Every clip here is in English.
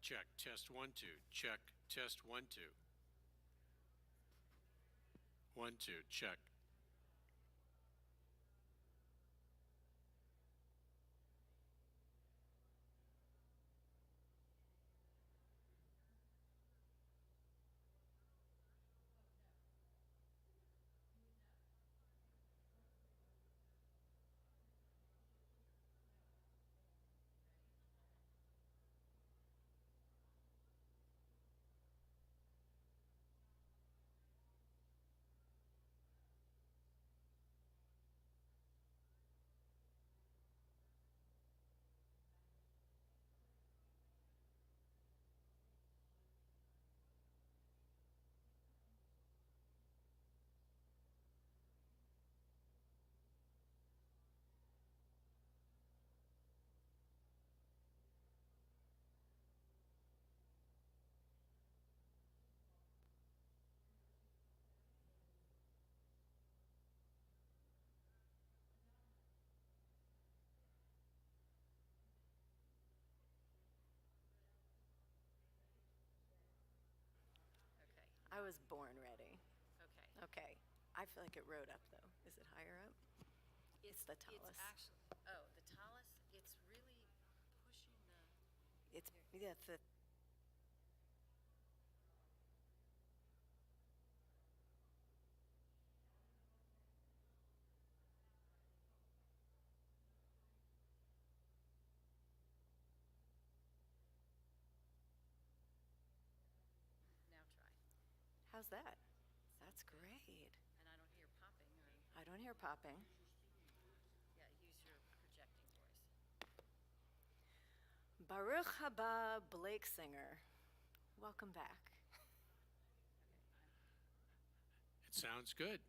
Check. Test 1 2. Check. Test 1 2. 1 2. Check. Okay. I was born ready. Okay. Okay. I feel like it rode up though. Is it higher up? It's the talus. It's actually, oh, the talus, it's really pushing the, It's yeah, the now try. how's that? That's great. And I don't hear popping or, I don't hear popping. yeah, use your projecting voice. Baruch haba Blake Singer. Welcome back. Okay. It sounds good.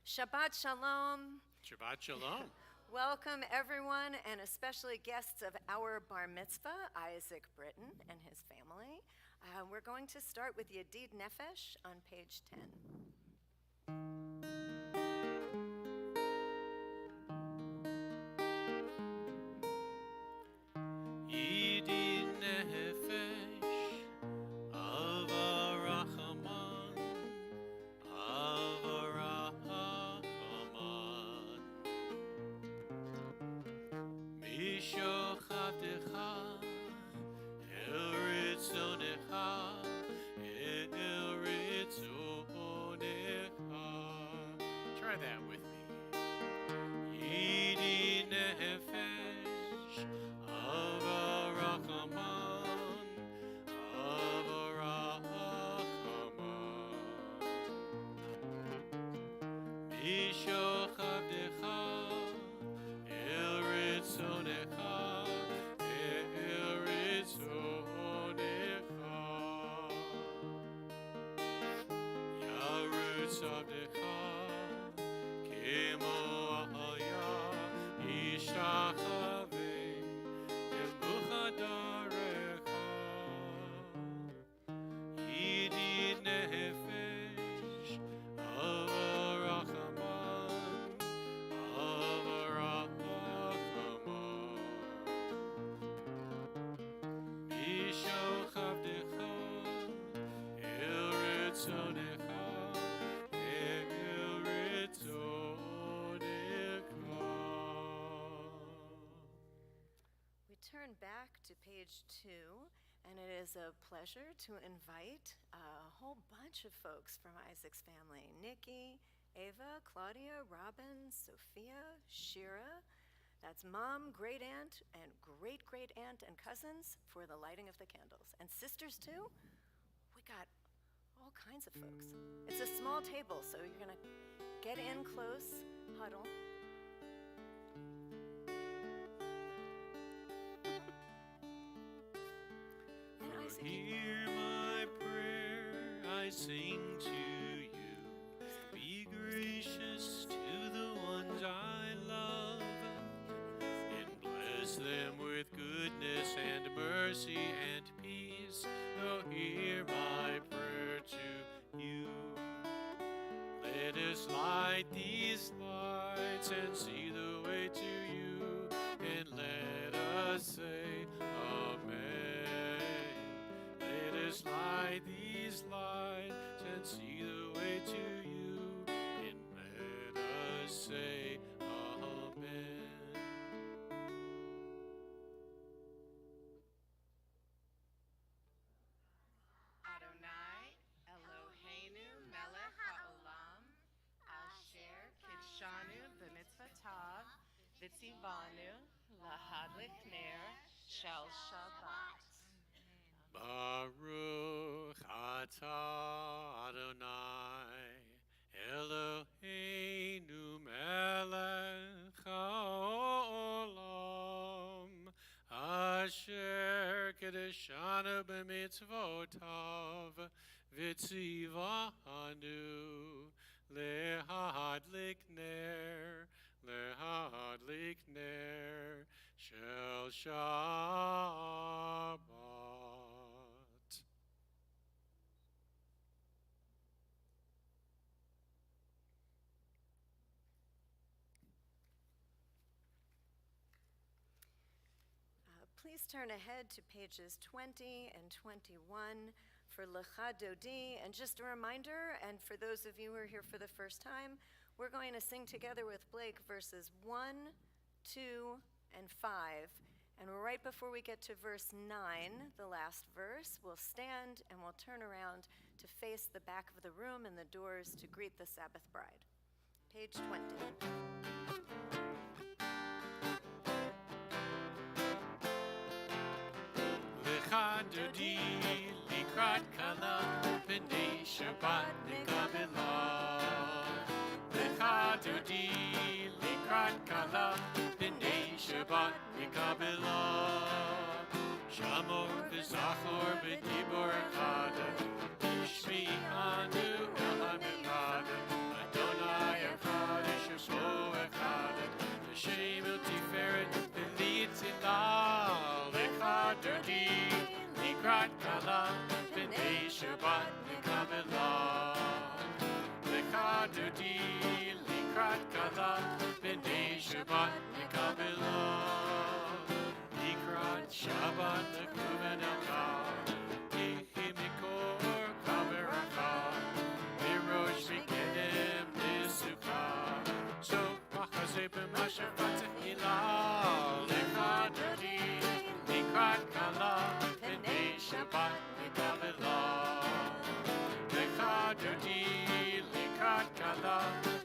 Shabbat Shalom. Shabbat Shalom. Welcome, everyone, and especially guests of our bar mitzvah, Isaac Britton and his family. We're going to start with Yedid Nefesh on page 10. Yedid Nefesh of Arachaman, of Arachaman. Mishochatecha el ritzonecha, el ritzonecha. Try that with me. Yedid Nefesh of Arachaman, of Arachaman. Mishochatecha el ritzonecha, el ritzonecha. Yarutz avdecha kemo haya ishachave emuchadarecha. Yedid nefesh of Arachaman, of Arachaman. Mishochavecha el ritzonecha, el ritzonecha. We turn back to page 2, and it is a pleasure to invite a whole bunch of folks from Isaac's family: Nikki, Ava, Claudia, Robin, Sophia, Shira. That's mom, great aunt, and great great aunt and cousins for the lighting of the candles. And sisters too? We got all kinds of folks. It's a small table, so you're gonna get in close, huddle. And Isaac, Hear my prayer, I sing to you. Be gracious to the ones I love, and bless them with goodness and mercy and peace. Oh, hear my prayer to you. Let us light these lights and see the way to you, and let us say Amen. Let us light these lights and see the way to you, and let us say Amen. Adonai, Eloheinu, Melech HaOlam, Asher Kidshanu b'mitzvah tav, v'tzivanu lahadlik ner shel Shabbat. Baruch atah Adonai Eloheinu melech haolam asher kedeshanu b'mitzvotav v'tzivanu lehadlik ner shel Shabbat. please turn ahead to pages 20 and 21 for Lecha Dodi. And just a reminder, and for those of you who are here for the first time, we're going to sing together with Blake verses 1, 2, and 5. And right before we get to verse 9, the last verse, we'll stand and we'll turn around to face the back of the room and the doors to greet the Sabbath bride. Page 20. Lecha Dodi likrat kala b'nei Shabbat nikabela. Lecha Dodi likrat kala b'nei Shabbat nikabela. Shamor v'zachor b'dibor echad, ishmi anu el hamilad, Adonai echad. Shabbat Nikabela Lecha Dodi Likrat Kala B'nei Shabbat Nikabela Likrat Shabbat Nekuven Elka Ichi Mikor Kaveracha Mirosh Mikedem Nisuka So Machazeh B'Mashavat Tehila Lecha Dodi Likrat Kala B'nei Shabbat Nikabela Lecha Dodi Likrat Kala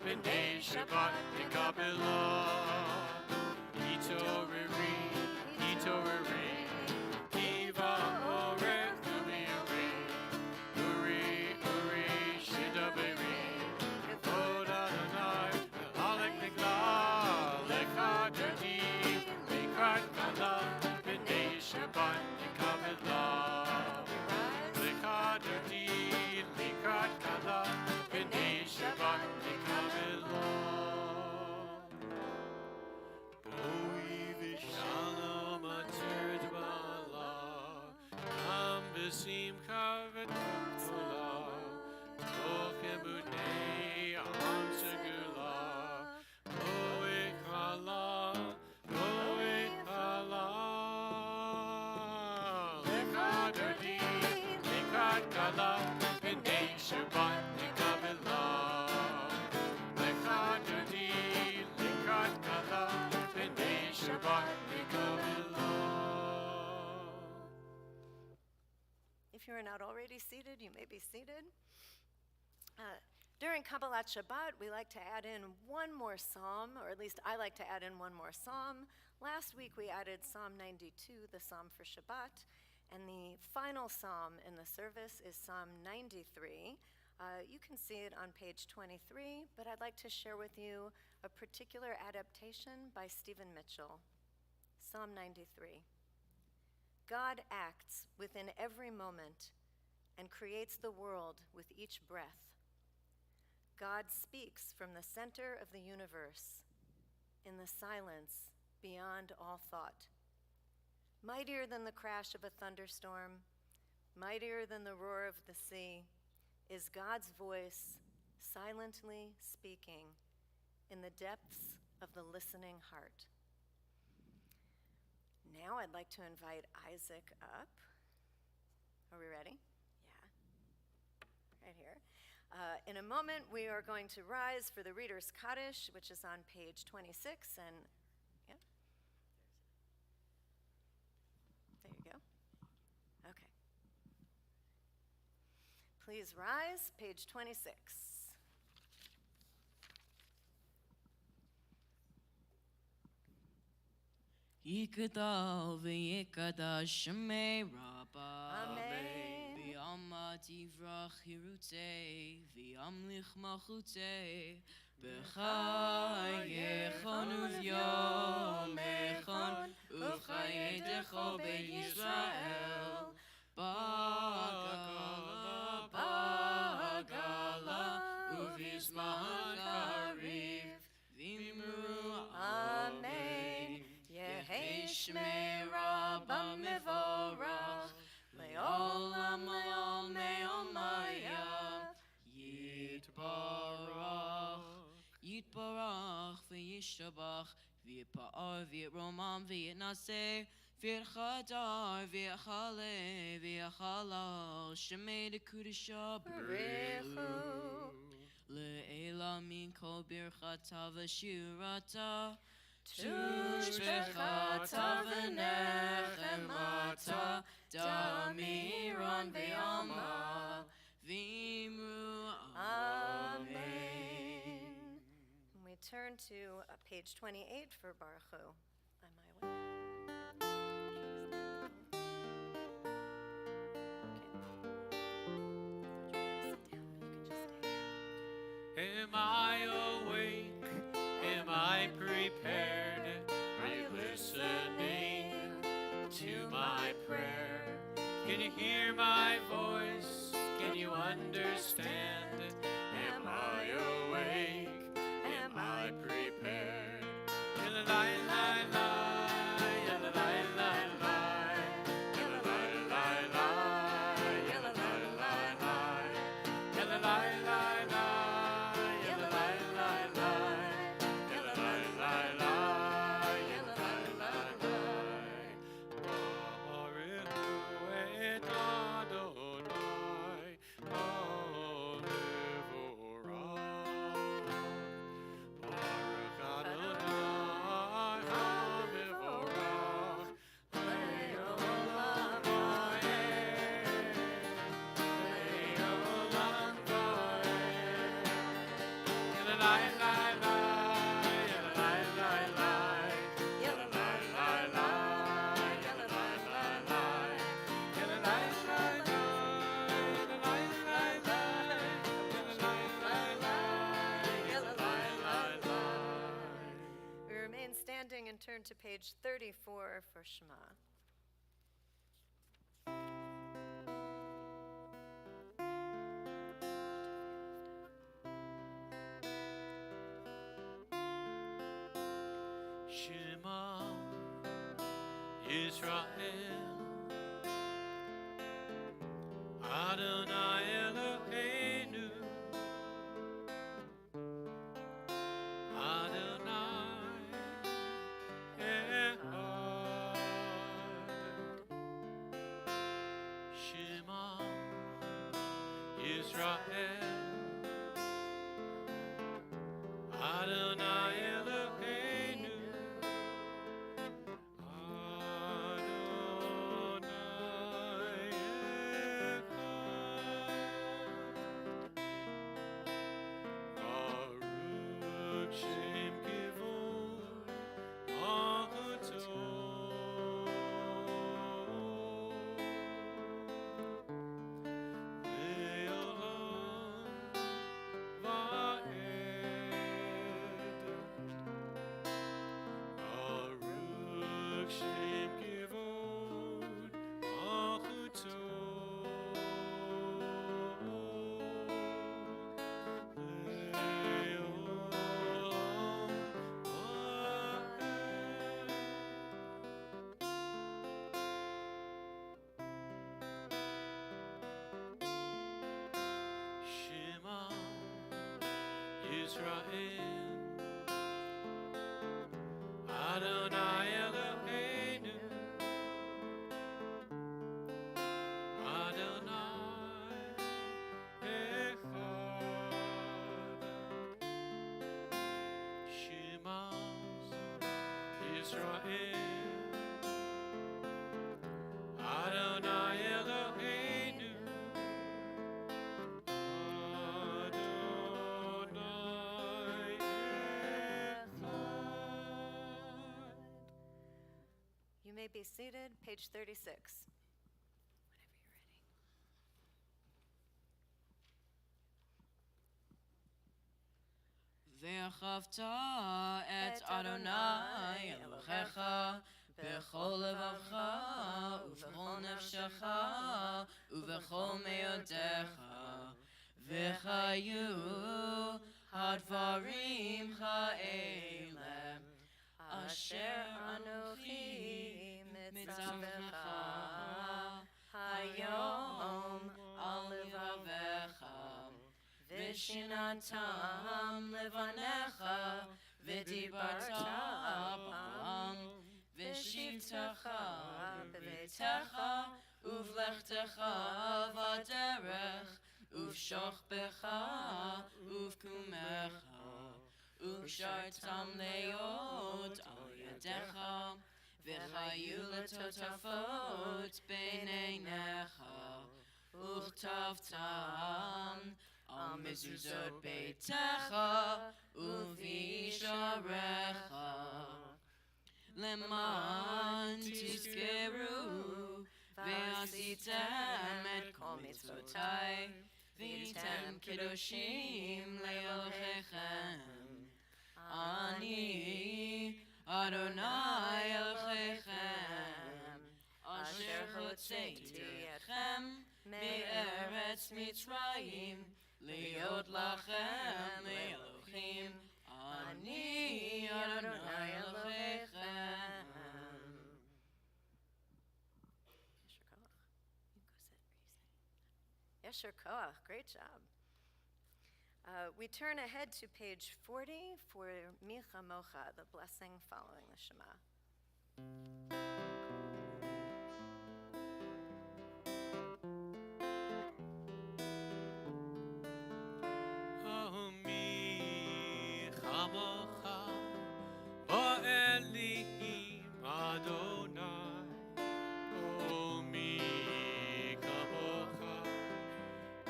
B'nei Shabbat Nikabela Itoriri Itoriri Kiva Orech Uri Uri Uri Shidabiri Kevod Adonai Alek Nigla Lecha Dodi Likrat Kala B'nei Shabbat Nikabela Lecha Dodi Likrat Kala B'nei Shabbat Nikabela Boi Vishalom Atir Dbala Am B'Simcha V'Tola Tochem B'nei Am Segula Boi Chala Boi Chala Lecha Dodi Likrat Kala B'nei Shabbat Nikabela Lecha Dodi Likrat Kala B'nei Shabbat Nikabela If you are not already seated, you may be seated. During Kabbalat Shabbat, we like to add in one more psalm, or at least I like to add in one more psalm. Last week we added Psalm 92, the psalm for Shabbat, and the final psalm in the service is Psalm 93. You can see it on page 23, but I'd like to share with you a particular adaptation by Stephen Mitchell. Psalm 93. God acts within every moment and creates the world with each breath. God speaks from the center of the universe, in the silence beyond all thought. Mightier than the crash of a thunderstorm, mightier than the roar of the sea, is God's voice silently speaking in the depths of the listening heart. Now I'd like to invite Isaac up. Are we ready? Yeah. Right here. In a moment, we are going to rise for the Reader's Kaddish, which is on page 26, and yeah. There you go. Okay. Please rise, page 26. Yikadal v'yikadash shemei Rabba Amen. v'yama tivrach hirutei v'yamlich malchutei b'chayechon uvyomechon uvchayedecho b'Yisrael bagala bagala uvizman kariv v'imru Amen. Yehi Shmei Rabba Mevorach Le'olam le'ol me'omaya Yitbarach v'yishtabach v'yipa'ar v'yitromam v'yitnaseh v'yitchadar v'yichaleh v'yichalal shemei dekudisha Barechu. Le'ela min kol birchata v'shirata Tushbechata v'nechemata damiron v'yama v'imru Amen. And we turn to page 28 for Baruch Hu. On my way. Am I awake? Am I prepared? Are you listening to my prayer? Can you hear my voice? Can you understand? Am I awake? Am I prepared? turn to page 34 for Shema. Shema Yisrael Adonai Eloheinu Adonai Echad Shema Yisrael Adonai Eloheinu Adonai Echad Baruch Shem Kivod Achaton Le'olam va'ed Baruch Shem Kivod Achaton Shema Yisrael Adonai Eloheinu Adonai Echad Shema Yisrael Adonai Eloheinu Adonai Echad. You may be seated, page 36. ואהבת את אדוני אלוהיך בכל לבבך ובכל נפשך ובכל מאודיך וחיו הדברים האלה אשר אנוכי מצווך היום על לבביך ושנתם לבניך ודיברת בם ושבתך בביתך ובלכתך בדרך ובשוכבך ובקומך וקשרתם להיות על ידיך וחיו לטוטפות בין עיניך וכתבתם על מזוזות ביתך ובשעריך למען תזכרו ועשיתם את כל מצוותיי והייתם קדושים לאלוהיכם אני אדוני אלוהיכם אשר הוצאתי אתכם מארץ מצרים להיות לכם לאלוהים אני אדוני אלוהיכם. Yesher Koach, great job. We turn ahead to page 40 for Micha Mocha, the blessing following the Shema. Ami chamocha ba'elim Adonai Ami chamocha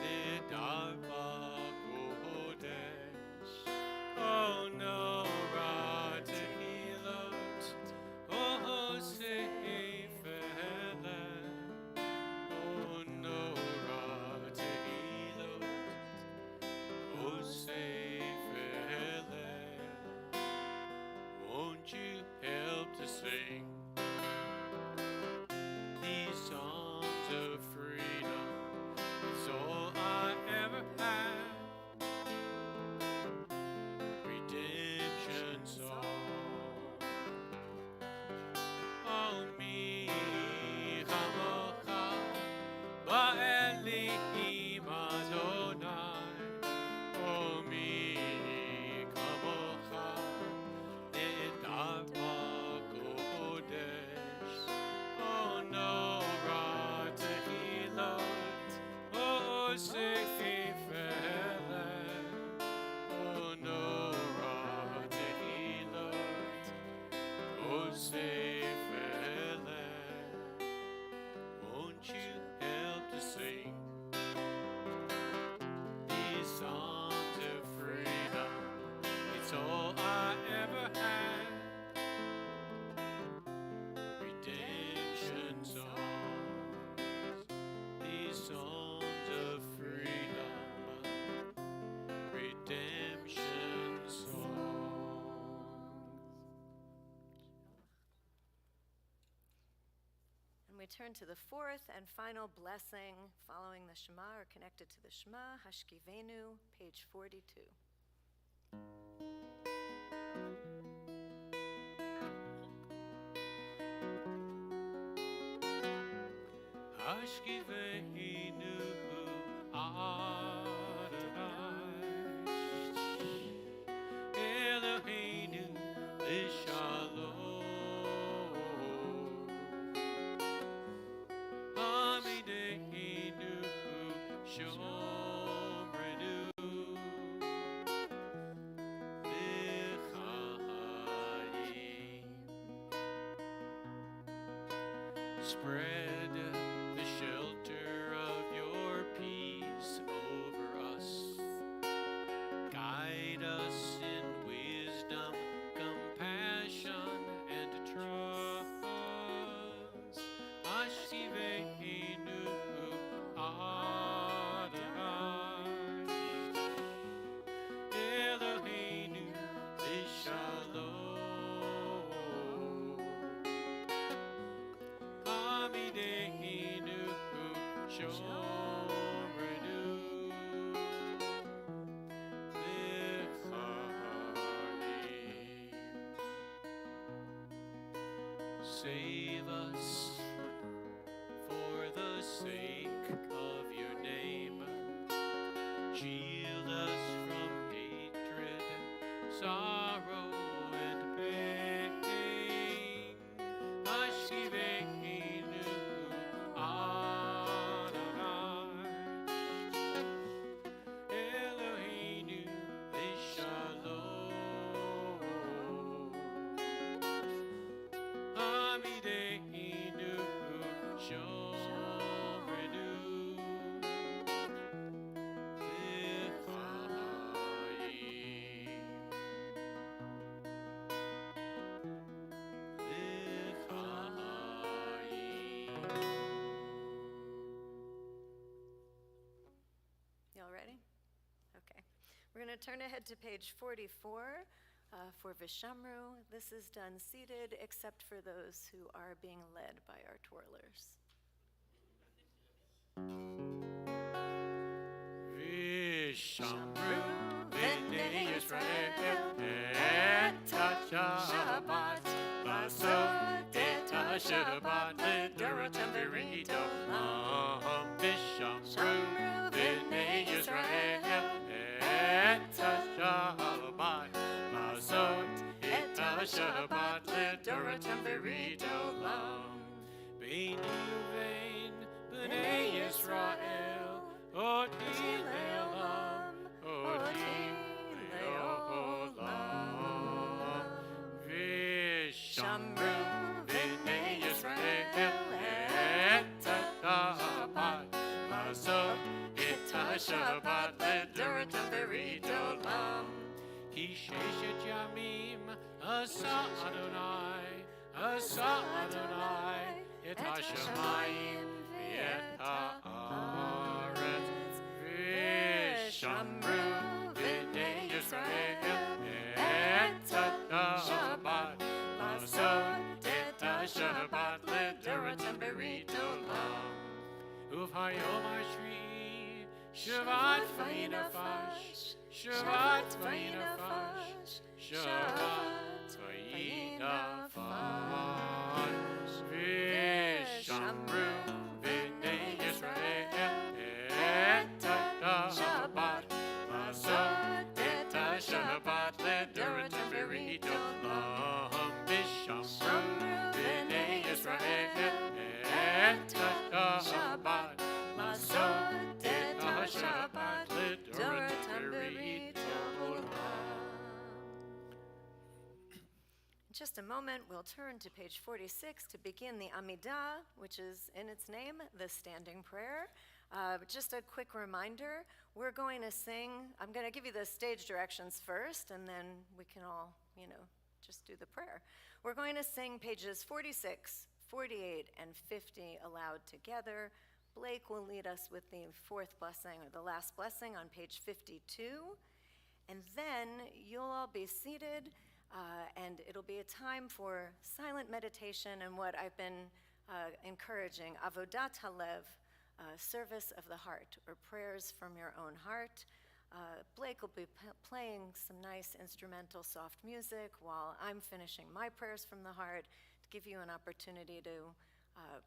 nidar ba'kodesh Oh no tehilot Oh sefer Oh no tehilot Oh sefer won't you help safe land. Won't you help to sing these songs of freedom? It's all I ever had. Redemption songs, these songs of freedom. Redemption songs. And we turn to the fourth and final blessing following the Shema or connected to the Shema, Hashkivenu, page 42. Hashkivenu Adonai Eloheinu Lishalom Hamideinu Shomrenu L'chaim. Spread the shelter of your peace over us. Guide us in wisdom, compassion, and trust. Hashkivenu Adonai Eloheinu Lishalom Hamideinu Shomrenu L'chaim. Save us for the sake of your name. Shield us from hatred, sorrow, and pain. Hashkivenu Adonai Eloheinu Lishalom Hamideinu Shomrenu Y'all ready? Okay. We're going to turn ahead to page 44 for Vishamru. This is done seated, except for those who are being led by our twirlers. Vishamru B'nei Yisrael Et HaShabbat Lasot Et HaShabbat L'Doratam V'Ridolam Vishamru B'nei Yisrael Et HaShabbat Lasot Et HaShabbat L'Doratam V'Ridolam Bein Yuvein B'nei Yisrael Oti Leolam, Oti Leolam. Vishamru B'nei Yisrael Et HaShabbat Lasot Et HaShabbat L'Doratam V'Ridolam Ki Sheshet Yamim Asa Adonai Et HaShamayim V'et Haaretz Vishamru B'nei Yisrael Et HaShabbat Lasot Et HaShabbat L'Doratam V'Ridolam Uvhayom Ashri Shabbat Vayinafash Shabbat Vayinafash Shabbat Vayinafash Vishamru B'nei Yisrael Et HaShabbat Lasot Et HaShabbat L'Doratam V'Ridolam Vishamru B'nei Yisrael Et HaShabbat Lasot Et HaShabbat L'Doratam V'Ridolam In just a moment, we'll turn to page 46 to begin the Amidah, which is in its name, the standing prayer. Just a quick reminder, we're going to sing, I'm going to give you the stage directions first, and then we can all, just do the prayer. We're going to sing pages 46, 48, and 50 aloud together. Blake will lead us with the fourth blessing, or the last blessing, on page 52. And then you'll all be seated, and it'll be a time for silent meditation and what I've been encouraging, avodat halev, service of the heart, or prayers from your own heart. Blake will be playing some nice instrumental soft music while I'm finishing my prayers from the heart to give you an opportunity to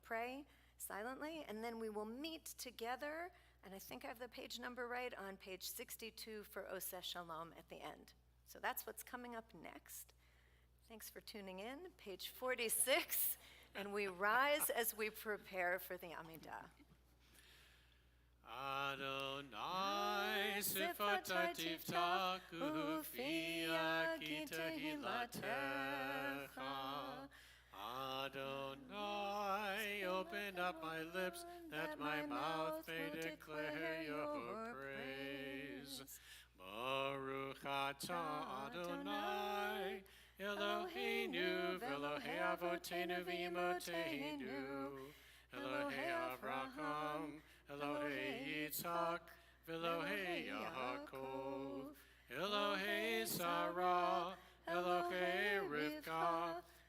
pray silently, and then we will meet together, and I think I have the page number right, on page 62 for Oseh Shalom at the end. So that's what's coming up next. Thanks for tuning in. Page 46, and we rise as we prepare for the Amidah. Adonai sifatai tiftach ufia ki tehilatecha. Adonai, open up my lips that my mouth may declare your praise. Baruch atah Adonai, Eloheinu v'Elohei avoteinu v'imotenu, Elohei Avraham, Elohei Yitzhak, v'Elohei Yaakov, Elohei Sarah, Elohei Rivka,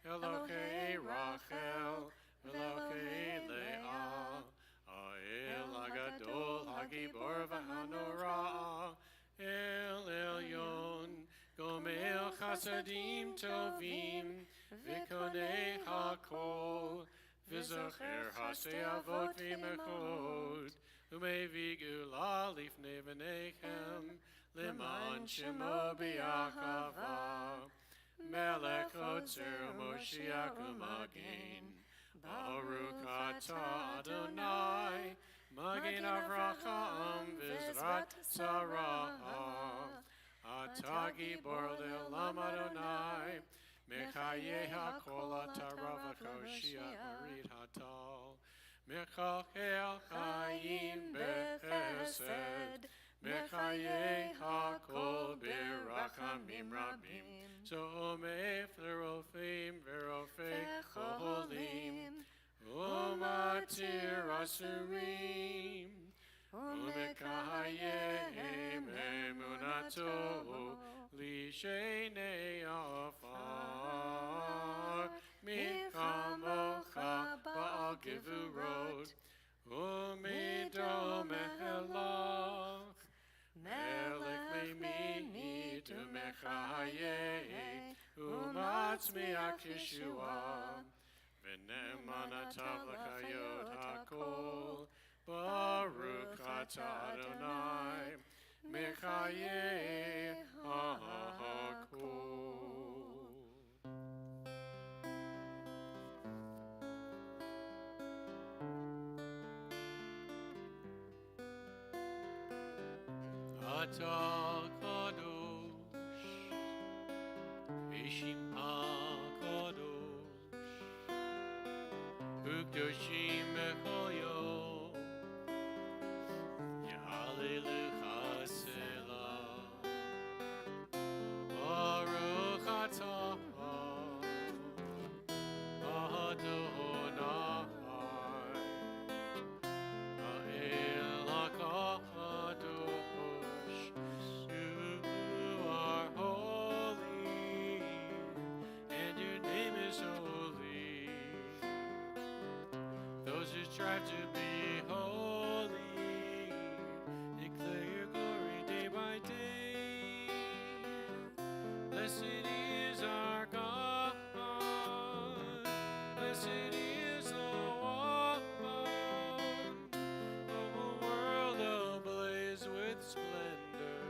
Elohei Rachel, Elohei Leah, Ha'el Hagadol, Hagibor v'Hanorah, El Elyon, Gomel Chasadim Tovim, V'konei HaKol, V'zocher Hasei Avot V'mechot, U'mevi Gula Lifnei V'nechem, L'man Shemo B'yachava, Melech Otzer Moshiach U'Magen, Baruch atah Adonai, Magen Avraham V'Zrat Sarah, Atah Gibor Le'olam Adonai, Mechayeh HaKol Atah Rav HaKoshia Arid Hatal, Mechachel Chaim B'Chesed, Mechayeh HaKol B'Rachamim Rabim, Zo'omeh L'Rofim V'Rofei Cholim, U'matir Asurim, U'mekayem Emunato L'Shenei Afar, Mikamocha Ba'al Gevurot, U'mido Mehelach, Melech Meimit U'mechayeh, U'matzmiach Yeshua, V'ne'eman atav l'chayot hakol, Baruch atah Adonai, Mechayeh hakol. Atah kadosh, Ishim HaKadosh, Ukdoshim Bechol Yom, Yehallelecha Selah, Baruch atah Adonai, Ha'el HaKadosh, you are holy, and your name is holy. Those who strive to be holy, declare your glory day by day. Blessed is our God, blessed is the one, the whole world ablaze with splendor.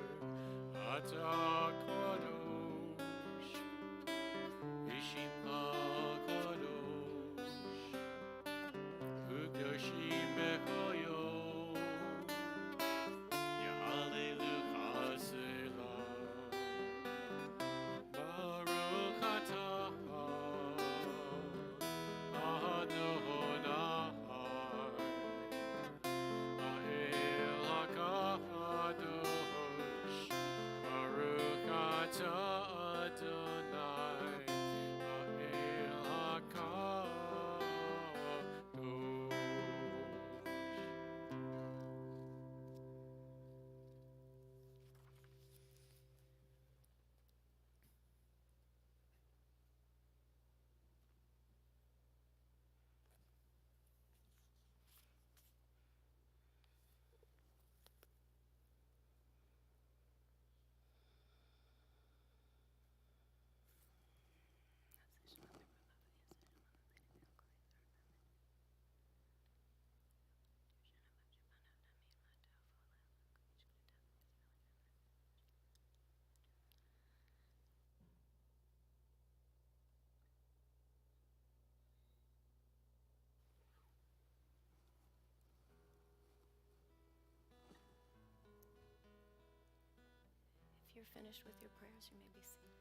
Atah kadosh, Ishim HaKadosh, Ukdoshim Bechol Yom, Yehallelecha Selah, Baruch atah you're finished with your prayers, you may be seated.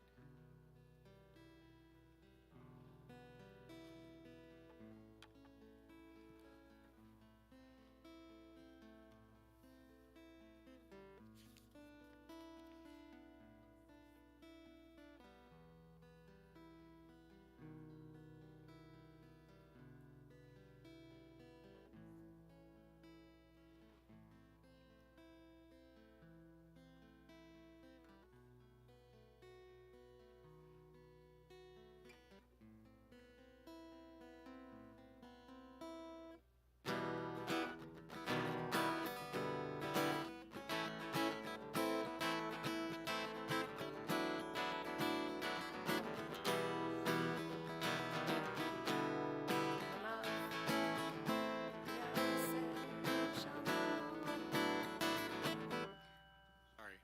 Sorry.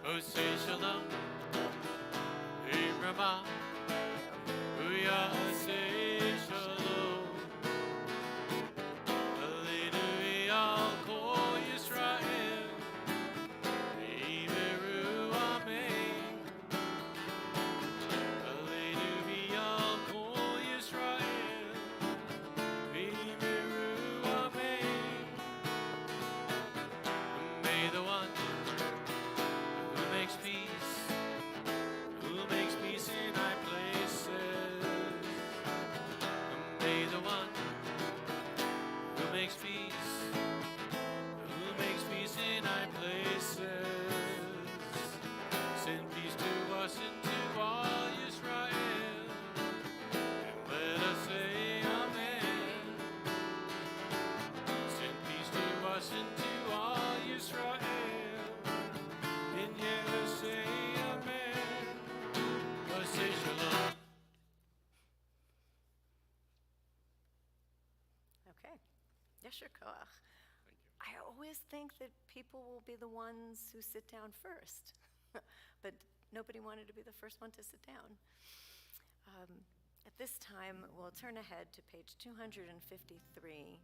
Oseh Shalom, Ramah, Uyaseh Shalom, Hallelujah, Kol Yisrael, Yimeru Amen. Hallelujah, Kol Yisrael, Yimeru Amen. May the one who makes peace in high places. May the one who makes peace in high places. Send peace to us and to all Israel, and let us say Amen. Send peace to us and to all Israel, and let us say Amen. Say Shalom. Okay. Yesher koach. Thank you. I always think that people will be the ones who sit down first, but nobody wanted to be the first one to sit down. At this time, we'll turn ahead to page 253.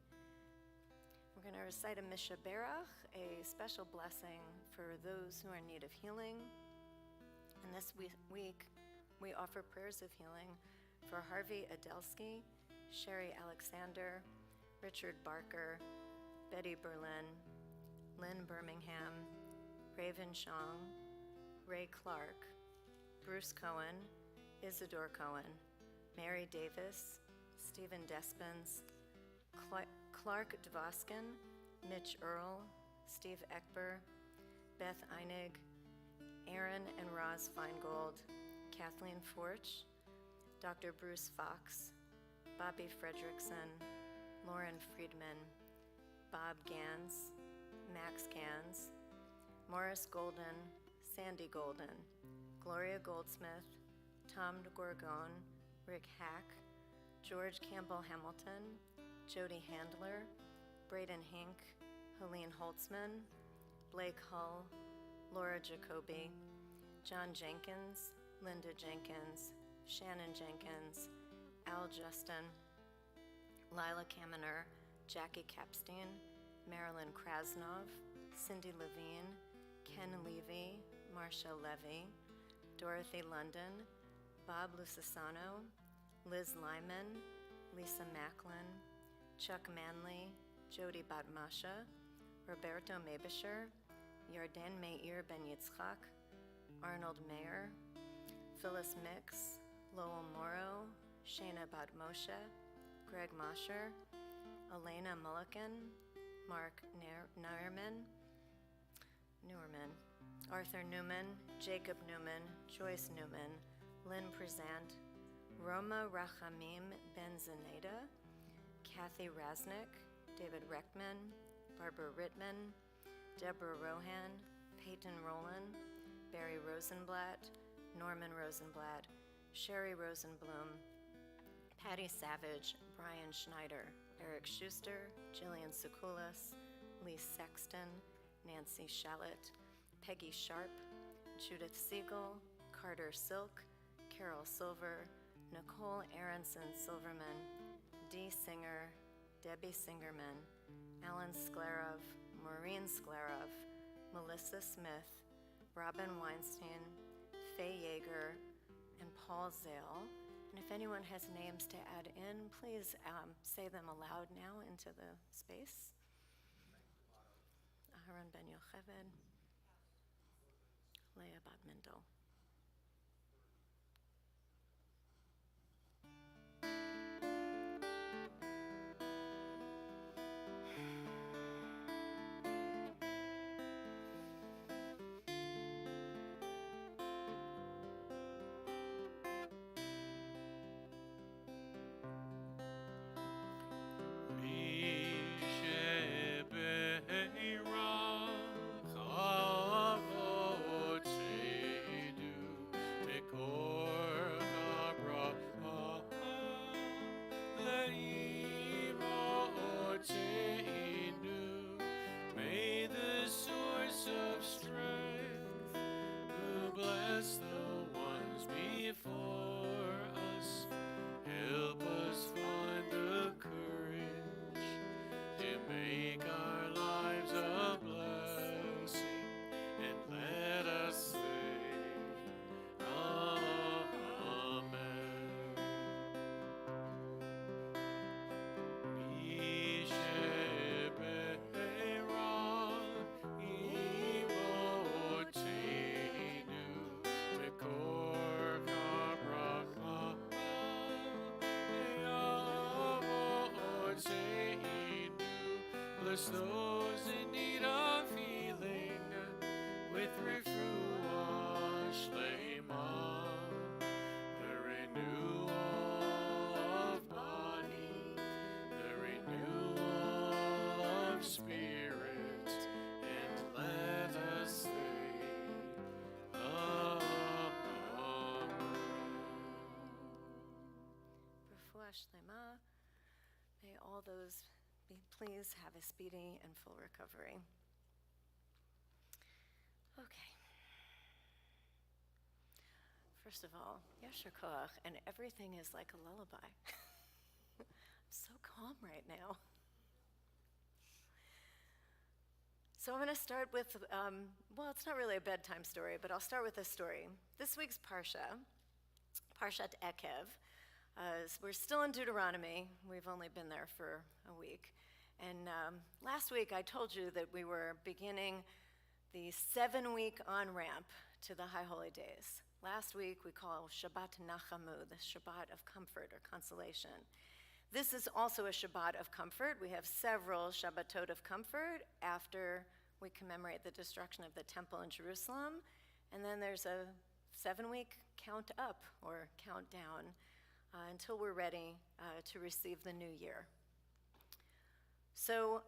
We're going to recite a Mishaberach, a special blessing for those who are in need of healing. And this week, we offer prayers of healing for Harvey Adelsky, Sherry Alexander, Richard Barker, Betty Berlin, Lynn Birmingham, Raven Chong, Ray Clark, Bruce Cohen, Isidore Cohen, Mary Davis, Stephen Despens, Clark Dvoskin, Mitch Earl, Steve Eckber, Beth Einig, Aaron and Roz Feingold, Kathleen Forch, Dr. Bruce Fox, Bobby Fredrickson, Lauren Friedman, Bob Gans, Max Gans, Morris Golden, Sandy Golden, Gloria Goldsmith, Tom Gorgon, Rick Hack, George Campbell Hamilton, Jody Handler, Braden Hink, Helene Holtzman, Blake Hull, Laura Jacoby, John Jenkins, Linda Jenkins, Shannon Jenkins, Al Justin, Lila Kaminer, Jackie Kapstein, Marilyn Krasnov, Cindy Levine, Ken Levy, Marcia Levy, Dorothy London, Bob Lucisano, Liz Lyman, Lisa Macklin, Chuck Manley, Jody Batmasha, Roberto Mabisher, Yarden Meir Ben Yitzchak, Arnold Mayer, Phyllis Mix, Lowell Morrow, Shayna Bat Moshe, Greg Mosher, Elena Mulliken, Mark Newerman, Arthur Newman, Jacob Newman, Joyce Newman, Lynn Prezant, Roma Rachamim Ben Zeneda, Kathy Rasnick, David Reckman, Barbara Rittman, Deborah Rohan, Peyton Rowland, Barry Rosenblatt, Norman Rosenblatt, Sherry Rosenblum, Patty Savage, Brian Schneider, Eric Schuster, Jillian Sekulas, Lee Sexton, Nancy Shallett, Peggy Sharp, Judith Siegel, Carter Silk, Carol Silver, Nicole Aronson Silverman, Dee Singer, Debbie Singerman, Alan Sklarov, Maureen Sklarov, Melissa Smith, Robin Weinstein, Faye Yeager, and Paul Zale. And if anyone has names to add in, please say them aloud now into the space. Aharon Ben Yocheved, Leah Bat Mendel. May the source of strength, who bless the ones before us, help us find the courage to make our lives a blessing, and let us say, Amen. Bless those in need of healing with refuah shlema, the renewal of body, the renewal of spirit, and let us say, Amen. Refuah Shlema. May all those please have a speedy and full recovery. Okay. First of all, Yasher Koach, and everything is like a lullaby. I'm so calm right now. So I'm going to start with, well, it's not really a bedtime story, but I'll start with a story. This week's Parsha, Parshat Ekev, we're still in Deuteronomy. We've only been there for a week. And last week I told you that we were beginning the 7-week on-ramp to the High Holy Days. Last week we called Shabbat Nachamu, the Shabbat of comfort or consolation. This is also a Shabbat of comfort. We have several Shabbatot of comfort after we commemorate the destruction of the temple in Jerusalem. And then there's a 7-week count up or count down until we're ready to receive the new year. So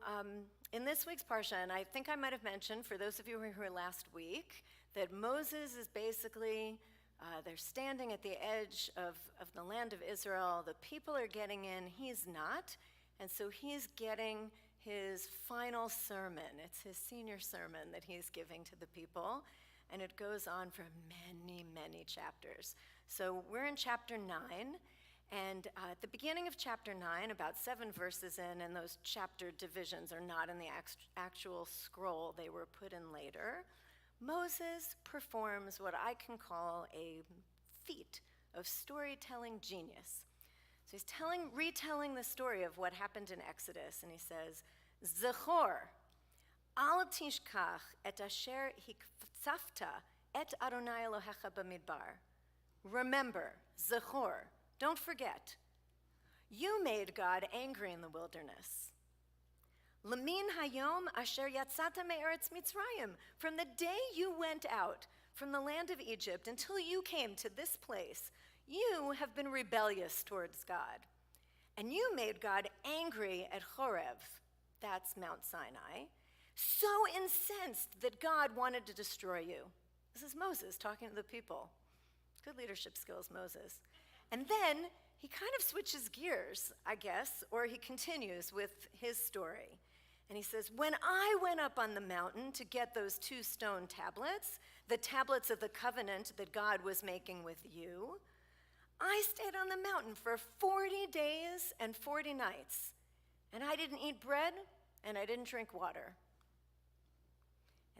in this week's Parsha, and I think I might have mentioned, for those of you who were here last week, that Moses is basically, they're standing at the edge of the land of Israel. The people are getting in, he's not. And so he's getting his final sermon. It's his senior sermon that he's giving to the people. And it goes on for many, many chapters. So we're in chapter 9. And at the beginning of chapter 9, about 7 verses in, and those chapter divisions are not in the actual scroll, they were put in later, Moses performs what I can call a feat of storytelling genius. So he's retelling the story of what happened in Exodus, and he says, Zechor, al tishkach et asher hiktzafta et Adonai Elohecha b'midbar. Remember, Zechor, don't forget, you made God angry in the wilderness. Lamin hayom asher yatzata me'eretz Mitzrayim. From the day you went out from the land of Egypt until you came to this place, you have been rebellious towards God. And you made God angry at Horeb, that's Mount Sinai, so incensed that God wanted to destroy you. This is Moses talking to the people. Good leadership skills, Moses. And then he kind of switches gears, I guess, or he continues with his story. And he says, when I went up on the mountain to get those 2 stone tablets, the tablets of the covenant that God was making with you, I stayed on the mountain for 40 days and 40 nights. And I didn't eat bread, and I didn't drink water.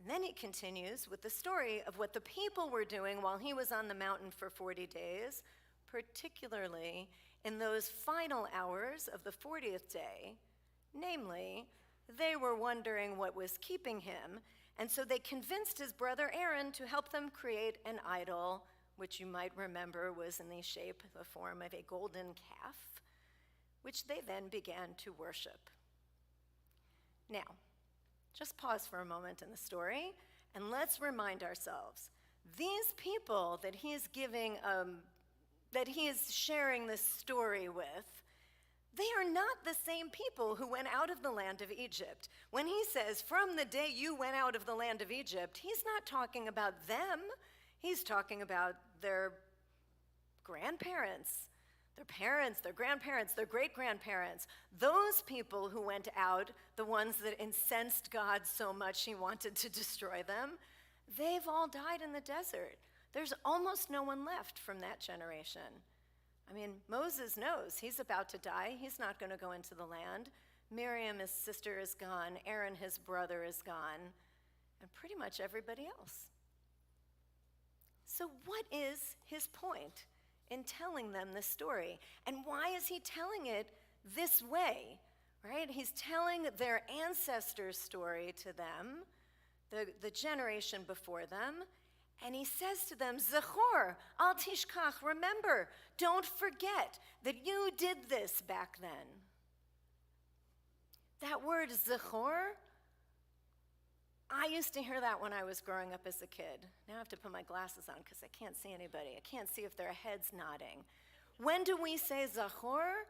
And then he continues with the story of what the people were doing while he was on the mountain for 40 days, particularly in those final hours of the 40th day. Namely, they were wondering what was keeping him, and so they convinced his brother Aaron to help them create an idol, which you might remember was in the shape, the form of a golden calf, which they then began to worship. Now, just pause for a moment in the story, and let's remind ourselves, these people that he is sharing this story with, they are not the same people who went out of the land of Egypt. When he says, from the day you went out of the land of Egypt, he's not talking about them. He's talking about their grandparents, their parents, their grandparents, their great-grandparents. Those people who went out, the ones that incensed God so much he wanted to destroy them, they've all died in the desert. There's almost no one left from that generation. I mean, Moses knows he's about to die. He's not going to go into the land. Miriam, his sister, is gone. Aaron, his brother, is gone. And pretty much everybody else. So what is his point in telling them this story? And why is he telling it this way, right? He's telling their ancestors' story to them, the generation before them, and he says to them, Zechor, al tishkach, remember, don't forget that you did this back then. That word Zechor, I used to hear that when I was growing up as a kid. Now I have to put my glasses on because I can't see anybody. I can't see if their head's nodding. When do we say Zechor?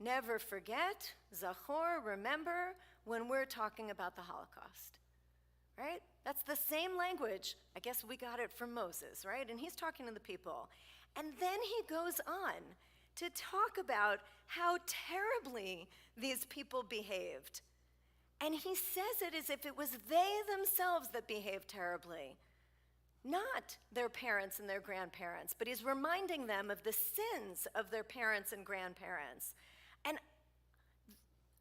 Never forget. Zechor, remember, when we're talking about the Holocaust. Right? That's the same language. I guess we got it from Moses, right? And he's talking to the people. And then he goes on to talk about how terribly these people behaved. And he says it as if it was they themselves that behaved terribly, not their parents and their grandparents, but he's reminding them of the sins of their parents and grandparents. And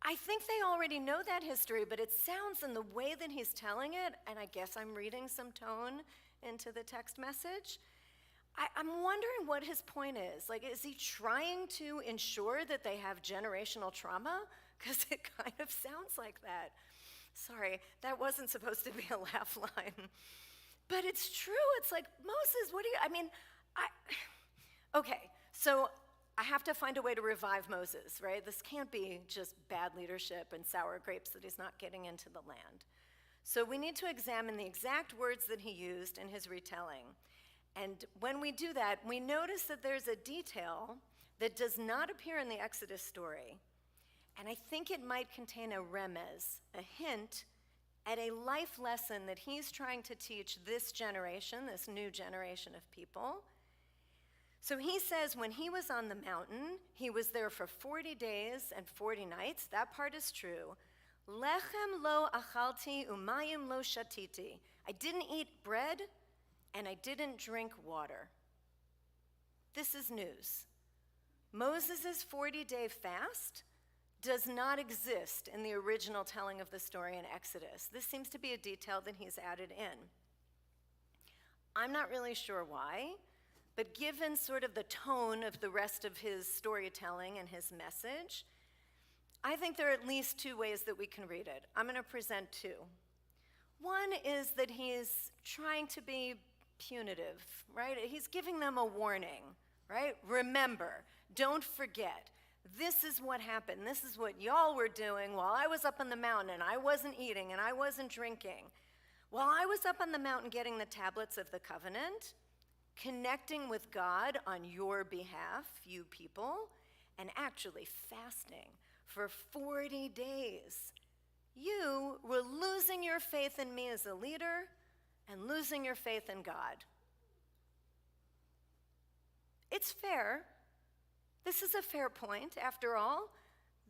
I think they already know that history, but it sounds in the way that he's telling it, and I guess I'm reading some tone into the text message. I'm wondering what his point is. Like, is he trying to ensure that they have generational trauma? Because it kind of sounds like that. Sorry, that wasn't supposed to be a laugh line. But it's true. It's like, Moses, okay, so I have to find a way to revive Moses, right? This can't be just bad leadership and sour grapes that he's not getting into the land. So we need to examine the exact words that he used in his retelling. And when we do that, we notice that there's a detail that does not appear in the Exodus story. And I think it might contain a remez, a hint at a life lesson that he's trying to teach this generation, this new generation of people. So he says when he was on the mountain, he was there for 40 days and 40 nights. That part is true. Lechem lo achalti umayim lo shatiti. I didn't eat bread and I didn't drink water. This is news. Moses' 40-day fast does not exist in the original telling of the story in Exodus. This seems to be a detail that he's added in. I'm not really sure why, but given sort of the tone of the rest of his storytelling and his message, I think there are at least two ways that we can read it. I'm going to present two. One is that he is trying to be punitive, right? He's giving them a warning, right? Remember, don't forget. This is what happened. This is what y'all were doing while I was up on the mountain and I wasn't eating and I wasn't drinking. While I was up on the mountain getting the tablets of the covenant, connecting with God on your behalf, you people, and actually fasting for 40 days, you were losing your faith in me as a leader and losing your faith in God. It's fair. This is a fair point. After all,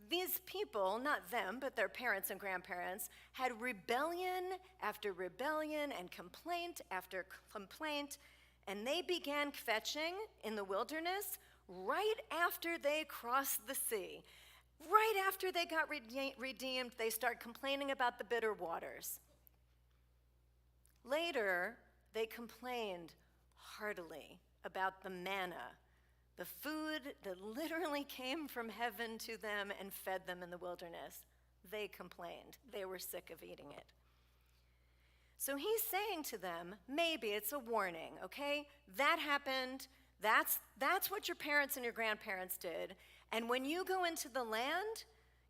these people, not them, but their parents and grandparents, had rebellion after rebellion and complaint after complaint, and they began kvetching in the wilderness right after they crossed the sea. Right after they got redeemed, they start complaining about the bitter waters. Later, they complained heartily about the manna, the food that literally came from heaven to them and fed them in the wilderness. They complained. They were sick of eating it. So he's saying to them, maybe it's a warning, okay? That happened. That's what your parents and your grandparents did. And when you go into the land,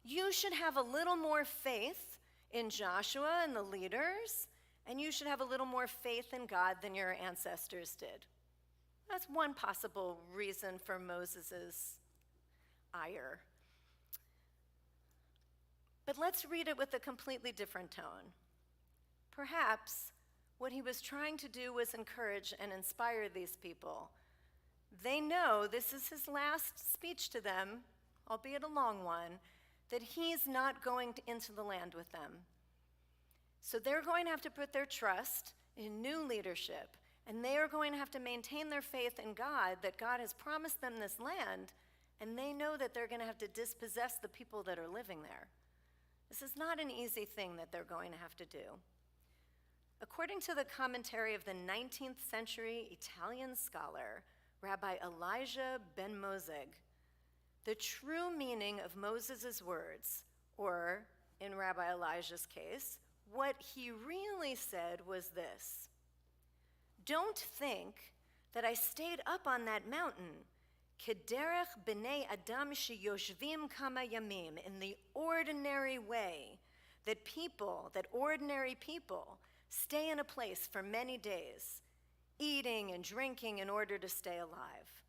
you should have a little more faith in Joshua and the leaders, and you should have a little more faith in God than your ancestors did. That's one possible reason for Moses' ire. But let's read it with a completely different tone. Perhaps what he was trying to do was encourage and inspire these people. They know this is his last speech to them, albeit a long one, that he's not going into the land with them. So they're going to have to put their trust in new leadership, and they are going to have to maintain their faith in God, that God has promised them this land, and they know that they're going to have to dispossess the people that are living there. This is not an easy thing that they're going to have to do. According to the commentary of the 19th century Italian scholar, Rabbi Elijah ben Mozeg, the true meaning of Moses' words, or in Rabbi Elijah's case, what he really said was this: don't think that I stayed up on that mountain, kederech b'nei adam sheyoshvim kama yamim, in the ordinary way that ordinary people stay in a place for many days, eating and drinking in order to stay alive.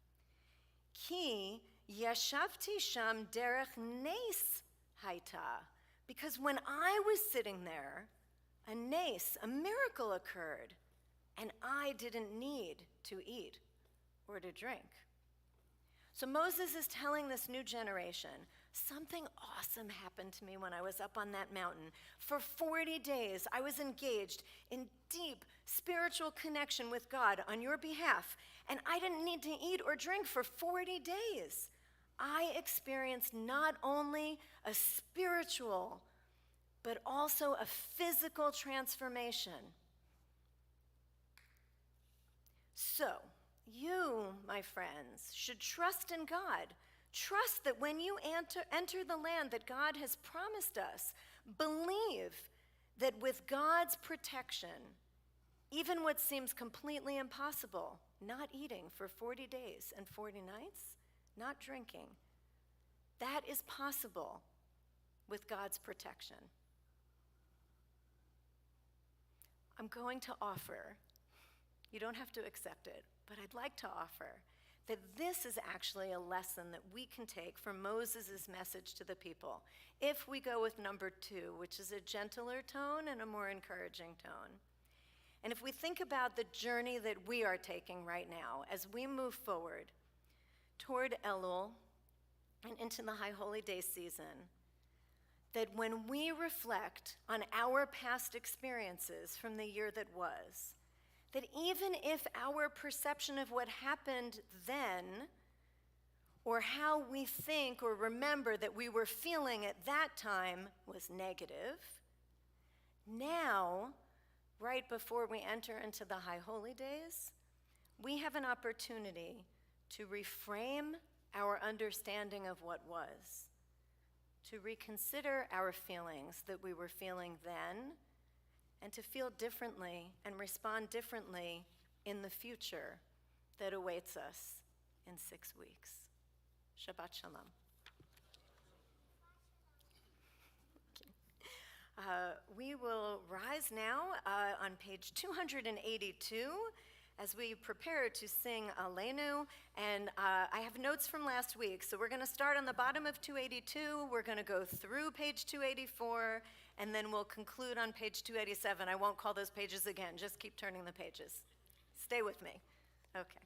Ki yashavti sham derech nes haita, because when I was sitting there, a nes, a miracle occurred, and I didn't need to eat or to drink. So Moses is telling this new generation, something awesome happened to me when I was up on that mountain. For 40 days, I was engaged in deep spiritual connection with God on your behalf, and I didn't need to eat or drink for 40 days. I experienced not only a spiritual, but also a physical transformation. So, you, my friends, should trust in God. Trust that when you enter the land that God has promised us, believe that with God's protection, even what seems completely impossible, not eating for 40 days and 40 nights, not drinking, that is possible with God's protection. I'm going to offer, you don't have to accept it, but I'd like to offer that this is actually a lesson that we can take from Moses' message to the people, if we go with number 2, which is a gentler tone and a more encouraging tone. And if we think about the journey that we are taking right now as we move forward toward Elul and into the High Holy Day season, that when we reflect on our past experiences from the year that was, that even if our perception of what happened then, or how we think or remember that we were feeling at that time was negative, now, right before we enter into the High Holy Days, we have an opportunity to reframe our understanding of what was, to reconsider our feelings that we were feeling then, and to feel differently and respond differently in the future that awaits us in 6 weeks. Shabbat Shalom. We will rise now on page 282 as we prepare to sing Aleinu. And I have notes from last week, so we're going to start on the bottom of 282. We're going to go through page 284, and then we'll conclude on page 287. I won't call those pages again. Just keep turning the pages. Stay with me. Okay.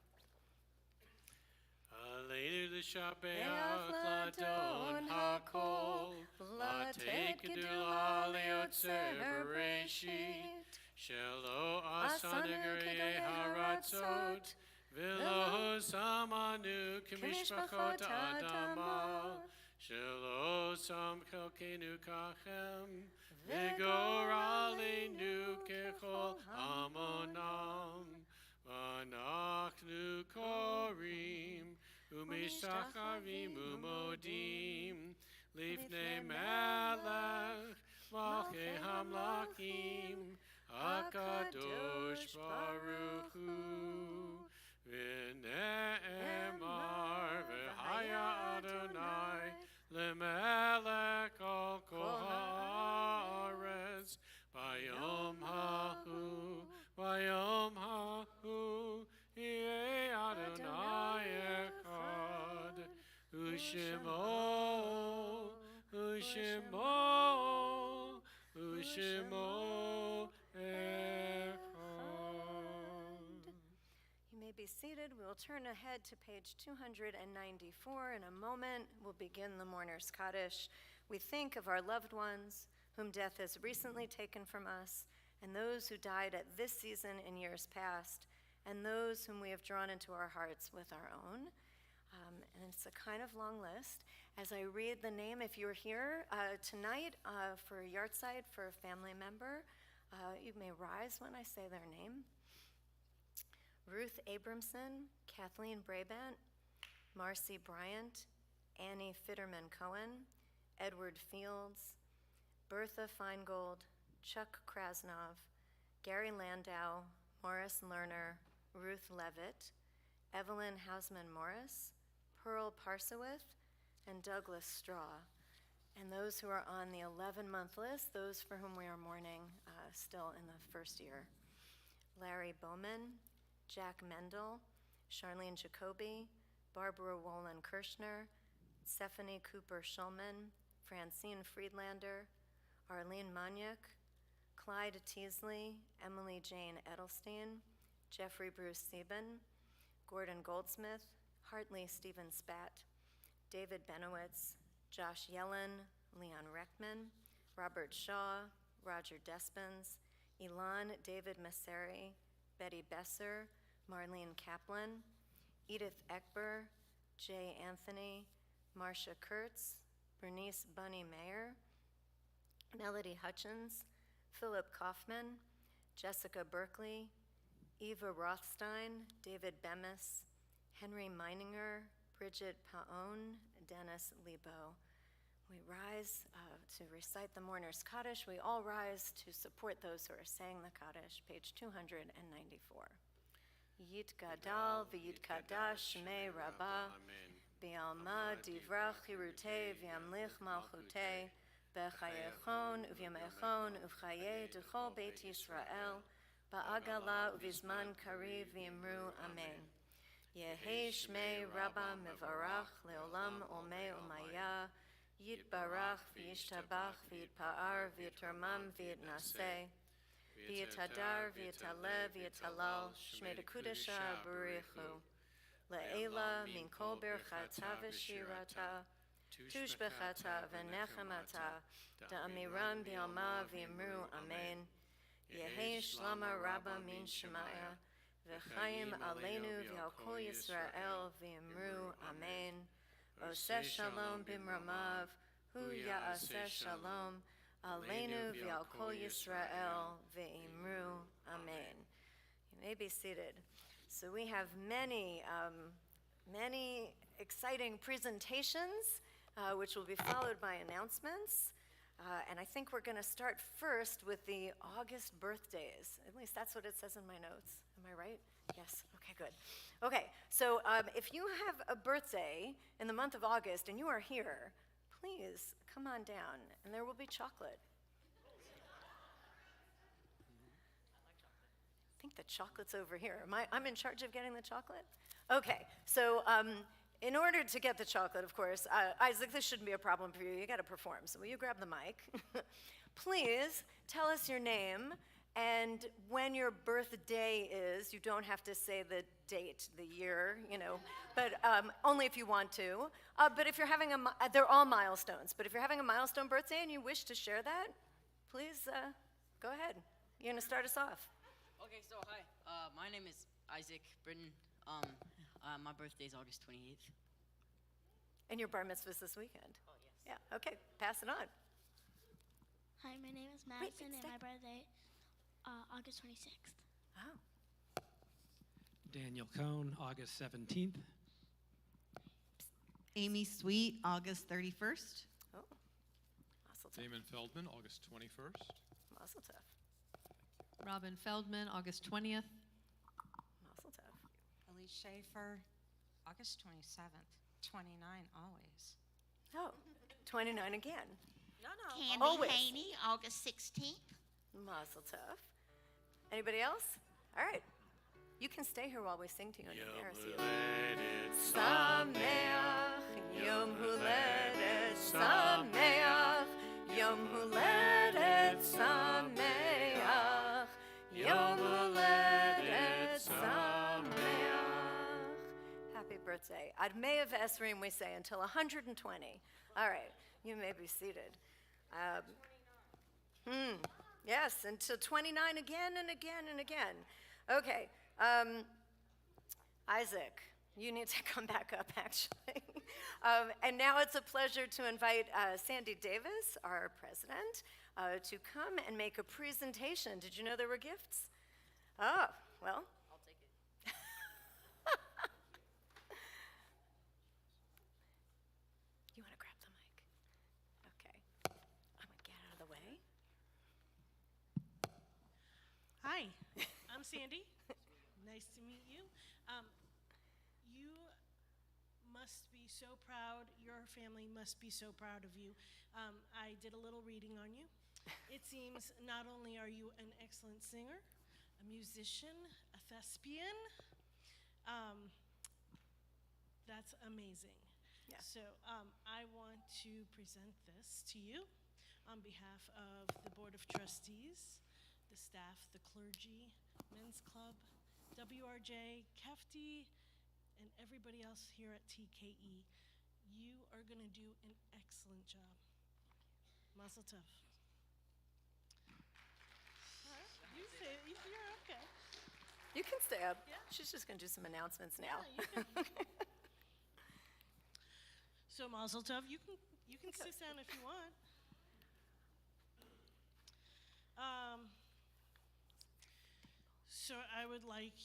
Aleinu l'shabeach l'adon hakol, l'atei kedul aliyotzer bereshit, shelo asanu k'gei haratzot, v'lo samanu k'mishpachot adama, Shelo Samcho Kenu Kachem, Vigoralenu Kechol Amonam, Vanachnu Korim, Umishtacharim Umodim, Lifnei Melech, Malchei Hamlachim, HaKadosh Baruch Hu, V'ne'emar v'haya Adonai, Lemelech al kol haaretz, Bayom hahu, Yeh Adonai echad, Ushemo echad. You may be seated. We will turn ahead to page 294 in a moment. We'll begin the Mourner's Kaddish. We think of our loved ones whom death has recently taken from us, and those who died at this season in years past, and those whom we have drawn into our hearts with our own. And it's a kind of long list. As I read the name, if you're here tonight for a yahrzeit for a family member, you may rise when I say their name. Ruth Abramson, Kathleen Brabant, Marcy Bryant, Annie Fitterman Cohen, Edward Fields, Bertha Feingold, Chuck Krasnov, Gary Landau, Morris Lerner, Ruth Levitt, Evelyn Hausman Morris, Pearl Parsowith, and Douglas Straw. And those who are on the 11-month list, those for whom we are mourning still in the first year. Larry Bowman, Jack Mendel, Charlene Jacoby, Barbara Wolin Kirschner, Stephanie Cooper Schulman, Francine Friedlander, Arlene Maniak, Clyde Teasley, Emily Jane Edelstein, Jeffrey Bruce Sieben, Gordon Goldsmith, Hartley Stephen Spat, David Benowitz, Josh Yellen, Leon Reckman, Robert Shaw, Roger Despens, Elon David Messeri, Betty Besser, Marlene Kaplan, Edith Ekber, Jay Anthony, Marcia Kurtz, Bernice Bunny Mayer, Melody Hutchins, Philip Kaufman, Jessica Berkeley, Eva Rothstein, David Bemis, Henry Meininger, Bridget Paon, Dennis Lebo. We rise to recite the Mourner's Kaddish. We all rise to support those who are saying the Kaddish, page 294. Yit Gadal v'yit Kadash Shmei Rabbah, B'alma divrach hirutei v'yamlich malchutei, B'chayechon u'v'yamechon u'v'chayei d'chol Beit Yisrael, Ba'agala u'v'zman kariv v'yimru Amen. Yehi Shmei Rabbah mevarach leolam olmei u'maya, Yitbarach v'yishtabach v'yitpa'ar v'yitormam v'yitnaseh, v'yitadar v'yitaleh v'yitalal Shmei Dekudesha b'richu, le'ela min kol berchata v'shirata, tushbechata v'nechemata, da'amiran b'yalma v'yimru Amen. Yehi Shlama Rabbah min Shemaya, v'chaim aleinu v'al kol Yisrael v'yimru Amen. Oseh shalom bimramav, hu ya'aseh shalom, aleinu v'al kol Yisrael v'imru Amen. You may be seated. So we have many exciting presentations, which will be followed by announcements. And I think we're going to start first with the August birthdays. At least that's what it says in my notes. Am I right? Yes. Okay, good. Okay, so if you have a birthday in the month of August and you are here, please come on down, and there will be chocolate. I think the chocolate's over here. I'm in charge of getting the chocolate? Okay, so in order to get the chocolate, of course, Isaac, this shouldn't be a problem for you. You got to perform. So will you grab the mic? Please tell us your name and when your birthday is. You don't have to say the date, the year, but only if you want to. But if you're having they're all milestones. But if you're having a milestone birthday and you wish to share that, please go ahead. You're going to start us off. Okay, so hi. My name is Isaac Britton. My birthday is August 28th. And your bar mitzvah's this weekend. Oh, yes. Yeah, okay, pass it on. Hi, my name is Wait, Madison, and stay. my birthday, August 26th. Oh, Daniel Cohn, August 17th. Amy Sweet, August 31st. oh, mazel tov, Damon Feldman, August 21st. mazel tov, Robin Feldman, August 20th. mazel tov. Elise Schaefer, August 27th, 29 always. Oh, 29 again, No, no. Candy Always. Haney, August 16th. mazel tov. Anybody else? All right, you can stay here while we sing to you and embarrass you. Sameach, Yom Huledet Sameach, Yom Huledet Sameach, Yom Huledet Sameach. Happy birthday. Ad Me'av Esrim, we say, until 120. All right, you may be seated. Yes, until 29 again and again and again. Okay, Isaac, you need to come back up, actually. And now it's a pleasure to invite Sandy Davis, our president, to come and make a presentation. Did you know there were gifts? Oh, well. I'll take it. You want to grab the mic? Okay. I'm going to get out of the way. Hi, I'm Sandy. Nice to meet you. You must be so proud, your family must be so proud of you. I did a little reading on you. It seems not only are you an excellent singer, a musician, a thespian, that's amazing. Yeah. So I want to present this to you on behalf of the Board of Trustees, the staff, the clergy, Men's Club, WRJ, KEFTI, and everybody else here at TKE. You are going to do an excellent job. Mazel tov. All right, you say it. You're okay. You can stay up. Yeah. She's just going to do some announcements now. Yeah, you can. So Mazel tov. You can sit down if you want. So I would like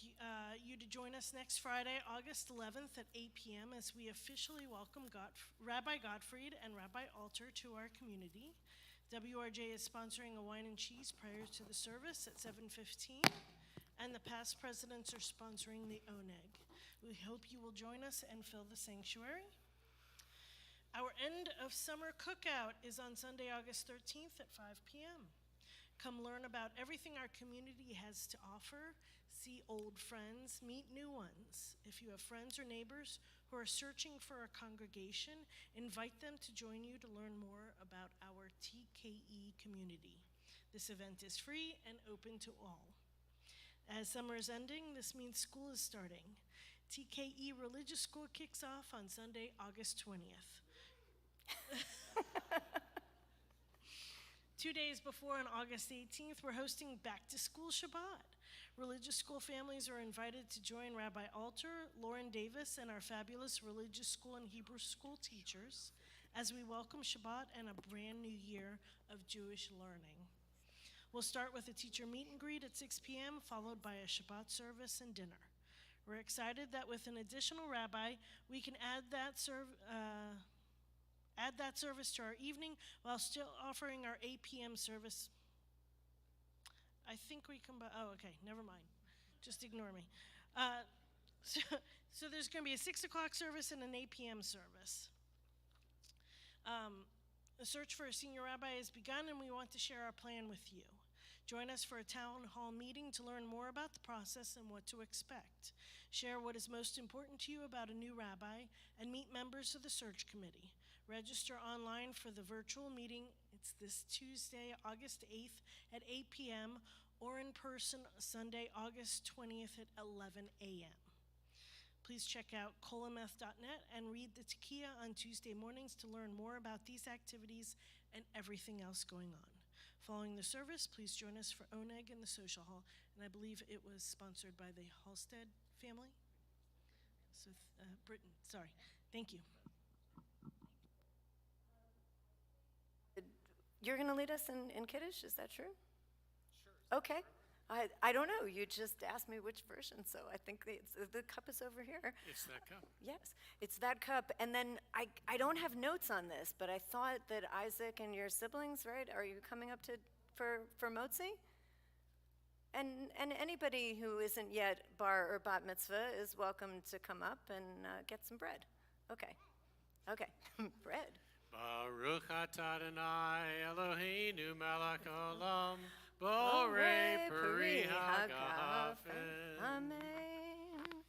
you to join us next Friday, August 11th at 8 p.m. as we officially welcome Rabbi Gottfried and Rabbi Alter to our community. WRJ is sponsoring a wine and cheese prior to the service at 7:15, and the past presidents are sponsoring the oneg. We hope you will join us and fill the sanctuary. Our end of summer cookout is on Sunday, August 13th at 5 p.m. Come learn about everything our community has to offer, see old friends, meet new ones. If you have friends or neighbors who are searching for a congregation, invite them to join you to learn more about our TKE community. This event is free and open to all. As summer is ending, this means school is starting. TKE Religious School kicks off on Sunday, August 20th. 2 days before, on August 18th, we're hosting Back to School Shabbat. Religious school families are invited to join Rabbi Alter, Lauren Davis, and our fabulous religious school and Hebrew school teachers as we welcome Shabbat and a brand new year of Jewish learning. We'll start with a teacher meet and greet at 6 p.m., followed by a Shabbat service and dinner. We're excited that with an additional rabbi, we can add that service to our evening while still offering our 8 p.m. service. I think we combine, okay, never mind. Just ignore me. So there's going to be a 6 o'clock service and an 8 p.m. service. The search for a senior rabbi has begun, and we want to share our plan with you. Join us for a town hall meeting to learn more about the process and what to expect. Share what is most important to you about a new rabbi, and meet members of the search committee. Register online for the virtual meeting. It's this Tuesday, August 8th at 8 p.m. or in person Sunday, August 20th at 11 a.m. Please check out kolemeth.net and read the Tekiah on Tuesday mornings to learn more about these activities and everything else going on. Following the service, please join us for oneg in the social hall, and I believe it was sponsored by the Halstead family. So, Britain, sorry. Thank you. You're going to lead us in Kiddush, is that true? Sure. Okay. I don't know. You just asked me which version, so I think the cup is over here. It's that cup. Yes, it's that cup. And then I don't have notes on this, but I thought that Isaac and your siblings, right? Are you coming up for motzi? And anybody who isn't yet bar or bat mitzvah is welcome to come up and get some bread. Okay. Bread. Baruch atah Adonai Eloheinu melech haolam borei peri hagafen. Amen.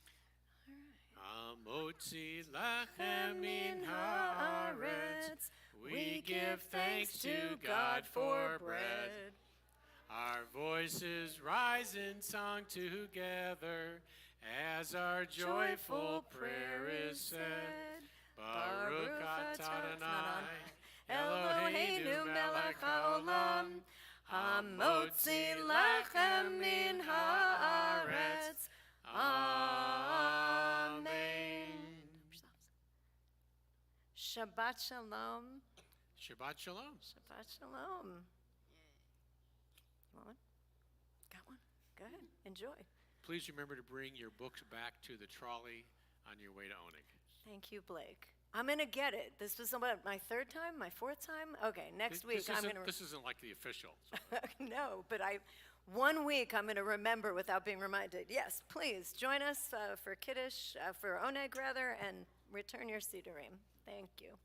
Hamotzi lechem min haaretz. We give thanks to God for bread. Our voices rise in song together as our joyful prayer is said. Baruch atah Adonai Eloheinu melech haolam hamotzi lechem min haaretz. Amen. Shabbat shalom. Shabbat shalom. Shabbat shalom. You want one? Got one? Go ahead. Enjoy. Please remember to bring your books back to the trolley on your way to Onig. Thank you, Blake. I'm going to get it. This was what, my third time? My fourth time? Okay, next week I'm going to... This isn't like the official. So. No, but 1 week I'm going to remember without being reminded. Yes, please join us for Kiddush, for Oneg rather, and return your Sidurim. Thank you.